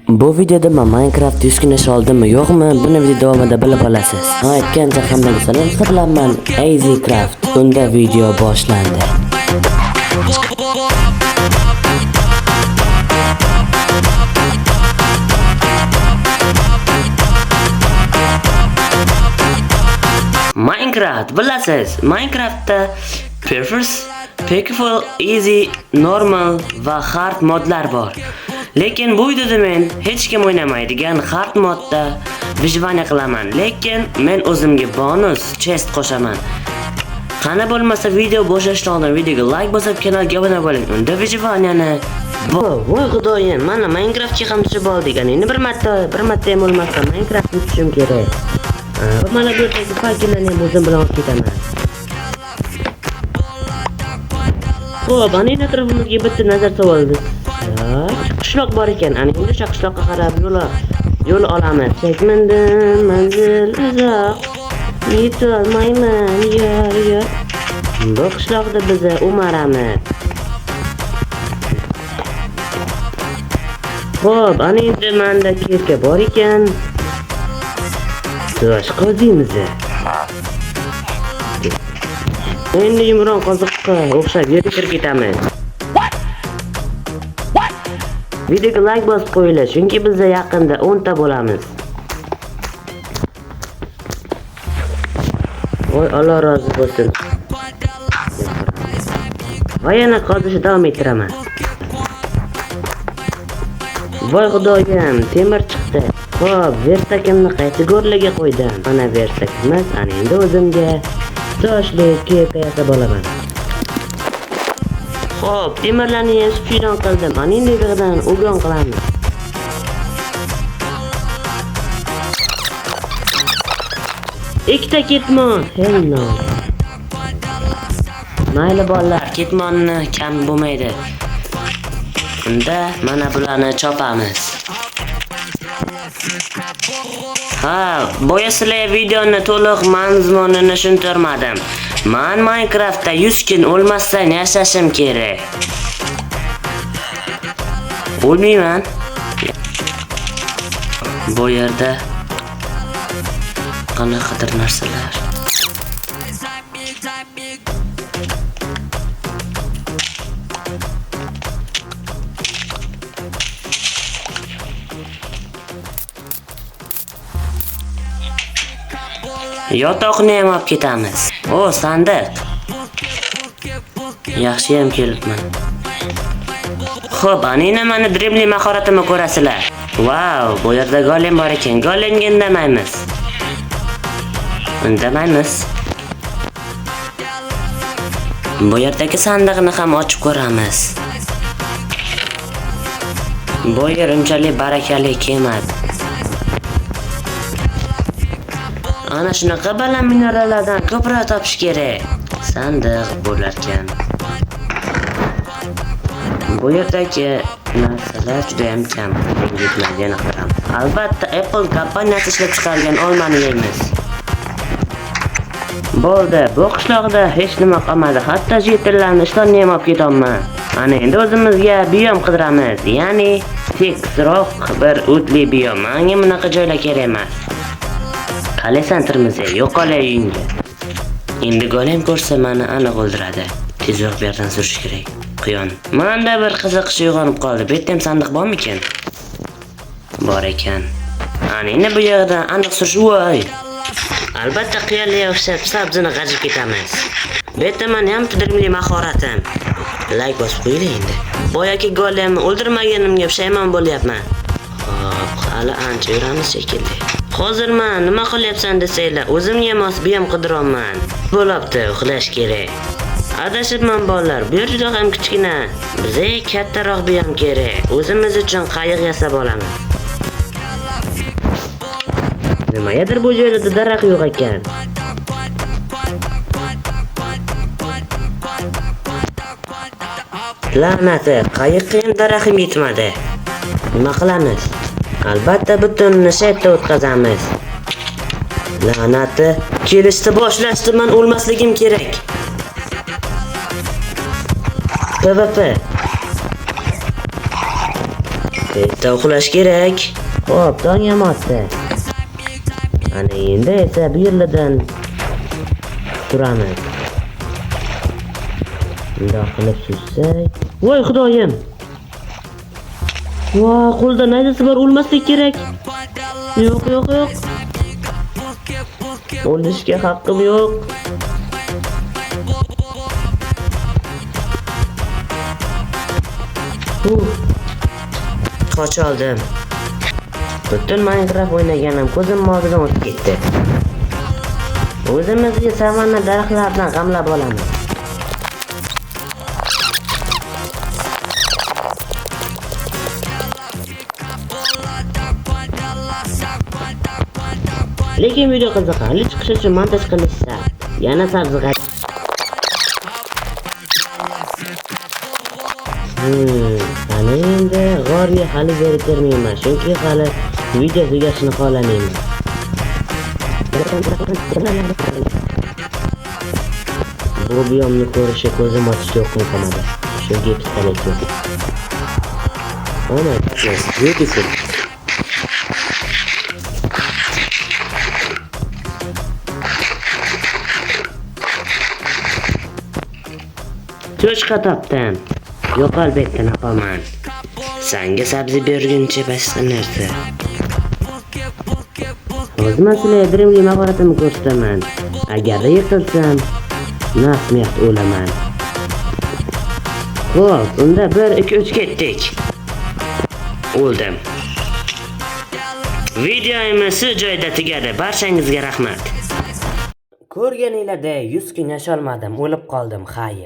Bu videoda men Minecraft 100 kun ish oldimmi yo'qmi, buni video davomida bilib olasiz. Aytgancha hammaga salom, sizlarman EasyCraft. Unda video boshlandi. Minecraft bilasiz, Minecraftda Perfect, Peaceful, Easy, Normal va Hard modlar bor. Lekin bu videoda men hech kim o'ynamaydigan hard modda vijvaniya qilaman. Lekin men o'zimga bonus chest qo'shaman. Qani bo'lmasa video boshlashdan oldin videoga like bosib, kanalga obuna bo'ling. Unda vijvaniyani voy xudoyim, mana Minecraftga ham tushib oldik. Endi bir marta ham bo'lmasa Minecraftni tushishim kerak. Mana bu yerdagi fayllarni ham o'zim bilan olib ketaman. Xo'p, ana endi atrofimizga bitta nazar soldik. Qishloq bor ekan. Ana endi o'sha qishloqqa qarab yo'l olamiz. Chekmindim, manzil uzoq. Yetolmayman, yor. Bu qishloqda biz umaramiz. Xo'p, ana endi menda kirka bor ekan. Tosh qozimiz. Endi yumron qoziqqa o'xshab yerga kirib ketamiz. Videoga like bosib qo'yinglar, chunki biz yaqinda 10 ta bo'lamiz. Voy, Alloh rozi bo'lsin. Va yana qozishni davom ettiraman. Voy xudoyim, temir chiqdi. Xo'p, versakimni qaysi go'rlarga qo'ydim. Mana versakimiz, ana endi o'zimga toshli keka yasab olaman. Xo'p, temirlarni yasab qildim. Ana endi yig'idan o'gon qilamiz. Ikkita ketmon. Hello. Mayli bolalar, ketmonni kam bo'lmaydi. Unda mana bularni chopamiz. Boya sizlarga videoni to'liq mazmunini tushuntirmadim. Men Minecraftda 100 kun o'lmasdan yashashim kerak. O'lmayman. Bu yerda qanaqadir narsalar. Yotoqni ham olib ketamiz. Sandiq. Yaxshi ham kelibman. Xo'p, ana meni dribli mahoratimni ko'rasizlar. Wow, bu yerda golem bor ekan. Golemga indamaymiz. Bu yerdagi sandiqni ham ochib ko'ramiz. Bu yer unchalik barakali emas. Ana shunaqa baland minerallardan ko'proq topish kerak. Sandiq bo'larkan. Bu yerdagi narsalar juda ham kam. Yetmaydigan qaram. Albatta Apple kompaniyasi ishlab chiqargan olmani yeymiz. Bo'ldi, bu qishloqda hech nima qolmadi. Hatto jetillarni ishlonni ham olib ketaman. Ana endi o'zimizga biom qidiramiz. Ya'ni tekisroq bir o'tli biom. Menga bunaqa joylar kerak emas. Qalesantirmiz, yo'qolay uyingga. Endi golem ko'rsa meni aniq o'ldiradi. Tezroq bu yerdan surish kerak. Quyon. Menda bir qiziqish uyg'onib qoldi. Bu yerda ham sandiq bormi ekan? Bor ekan. Ana endi bu yerdan aniq surish voy. Albatta qiyalga o'xshab sabzini g'ajib ketamiz. Bu yerda men ham qidrimli mahoratim. Like bosib qo'ying endi. Boyagi golemni o'ldirmaganimga pushaymon bo'lyapman. Xo'p, hali ancha yuramiz shekilli. Hozir men nima qilyapsan desanglar, o'zimga mos biom qidiryapman. Bo'libdi, uxlash kerak. Adashibman bolalar, bu yer juda ham kichkina. Bizga kattaroq biom kerak. O'zimiz uchun qayiq yasab olamiz. Nimadir bu joyda daraxt yo'q ekan. La'nati, qayiqqa ham daraxt yetmadi. Nima qilamiz? Albatta butunni shaytda o'tkazamiz. La'nati, kelishdi boshlashdi, men o'lmasligim kerak. PvP. Tezda uxlash kerak. Xo'p, tong ham otdi. Ana endi esa bu yerdan turamiz. Bundoq qilib suzsak. Voy xudoyim. Voy, qo'lda naydasi bor, o'lmaslik kerak. Yo'q. O'lishga haqqim yo'q. Qoch oldim. Butun Minecraft o'ynaganim ko'zim oldidan o'tib ketdi. O'zimizga savanna daraxtlardan g'amlab olamiz. Lekin video qiziqarli chiqishi uchun montaj qilish shart. Yana sabzi Ana endi g'orga hali berib bermayman, chunki hali video tugashini xohlamayman. Bu biyomni ko'rishi ko'zim ochish yo'q qilmadi. Shunga pistolet yo'q. Ana, beautiful. Cho'chqa topdim. Yo'q, albatta napaman. Senga sabzi berguncha boshqa narsa. Hozir sizlarga birimli mahoratimni ko'rsataman. Agar yiqilsam, nasmiyat o'laman. Xo'p, unda 1 2 3 ketdik. O'ldim. Videomiz shu joyda tugadi. Barchangizga rahmat. Ko'rganinglarda 100 kun yasholmadim, o'lib qoldim, xayr.